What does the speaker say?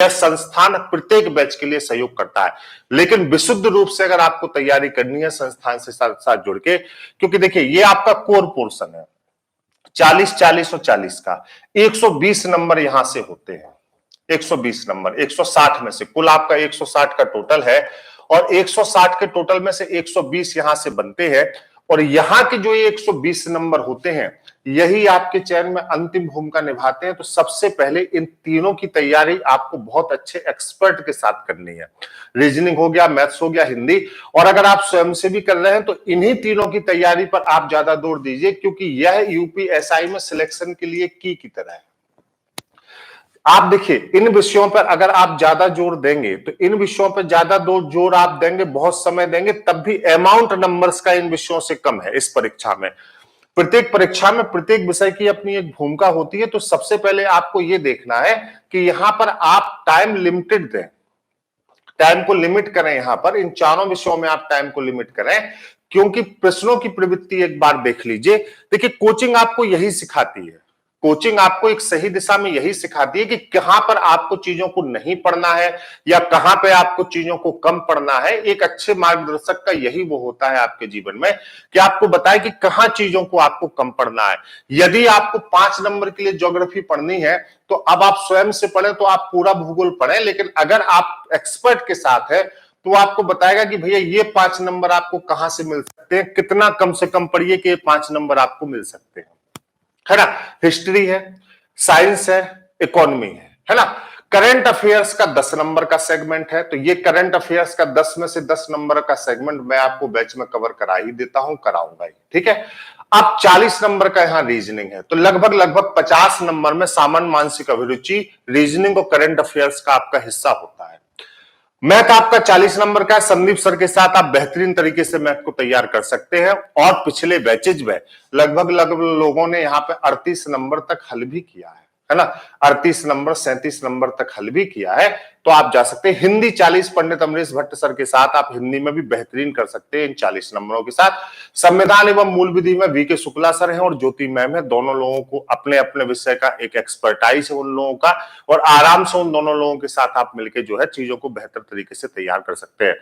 यह संस्थान प्रत्येक बैच के लिए सहयोग करता है, लेकिन विशुद्ध रूप से अगर आपको तैयारी करनी है संस्थान से साथ साथ जुड़ के, क्योंकि देखिए ये आपका कोर पोर्शन है 40 40 और 40 का 120 नंबर यहां से होते हैं। 120 नंबर 160 में से कुल आपका 160 का टोटल है और 160 के टोटल में से 120 यहां से बनते हैं और यहां के जो ये 120 नंबर होते हैं यही आपके चयन में अंतिम भूमिका निभाते हैं। तो सबसे पहले इन तीनों की तैयारी आपको बहुत अच्छे एक्सपर्ट के साथ करनी है। रीजनिंग हो गया, मैथ्स हो गया, हिंदी, और अगर आप स्वयं से भी कर रहे हैं तो इन्हीं तीनों की तैयारी पर आप ज्यादा जोर दीजिए, क्योंकि यह यूपीएसआई में सिलेक्शन के लिए की तरह है। आप देखिए इन विषयों पर अगर आप ज्यादा जोर देंगे तो इन विषयों पर ज्यादा जोर आप देंगे, बहुत समय देंगे, तब भी अमाउंट नंबर्स का इन विषयों से कम है। इस परीक्षा में प्रत्येक परीक्षा में प्रत्येक विषय की अपनी एक भूमिका होती है। तो सबसे पहले आपको यह देखना है कि यहां पर आप टाइम लिमिटेड दें, टाइम को लिमिट करें। यहां पर इन चारों विषयों में आप टाइम को लिमिट करें, क्योंकि प्रश्नों की प्रवृत्ति एक बार देख लीजिए। देखिए कोचिंग आपको यही सिखाती है, कोचिंग आपको एक सही दिशा में यही सिखाती है कि कहां पर आपको चीजों को नहीं पढ़ना है या कहां पे आपको चीजों को कम पढ़ना है। एक अच्छे मार्गदर्शक का यही वो होता है आपके जीवन में कि आपको बताए कि कहां चीजों को आपको कम पढ़ना है। यदि आपको 5 नंबर के लिए ज्योग्राफी पढ़नी है तो अब आप स्वयं से पढ़ें तो आप पूरा भूगोल पढ़ें, लेकिन अगर आप एक्सपर्ट के साथ है तो आपको बताएगा कि भैया ये 5 नंबर आपको कहां से मिल सकते हैं, कितना कम से कम पढ़िए कि 5 नंबर आपको मिल सकते हैं, है ना। हिस्ट्री है, साइंस है, इकोनॉमी है ना। करंट अफेयर्स का 10 नंबर का सेगमेंट है, तो ये करंट अफेयर्स का 10 में से 10 नंबर का सेगमेंट मैं आपको बैच में कवर करा ही देता हूं, कराऊंगा ही, ठीक है। अब 40 नंबर का यहां रीजनिंग है, तो लगभग लगभग 50 नंबर में सामान्य मानसिक अभिरुचि, रीजनिंग और करंट अफेयर्स का आपका हिस्सा होता है। मैथ आपका 40 नंबर का, संदीप सर के साथ आप बेहतरीन तरीके से मैथ को तैयार कर सकते हैं और पिछले बैचेज में लगभग लगभग लोगों ने यहां पे 38 नंबर तक हल भी किया है ना। 38 नंबर 37 नंबर तक हल भी किया है, तो आप जा सकते हैं। हिंदी 40 पंडित अमरीश भट्ट सर के साथ आप हिंदी में भी बेहतरीन कर सकते हैं इन 40 नंबरों के साथ। संविधान एवं मूल विधि में वीके शुक्ला सर हैं और ज्योति मैम है। दोनों लोगों को अपने अपने विषय का एक एक्सपर्टाइज है उन लोगों का, और आराम से उन दोनों लोगों के साथ आप मिलकर जो है चीजों को बेहतर तरीके से तैयार कर सकते हैं।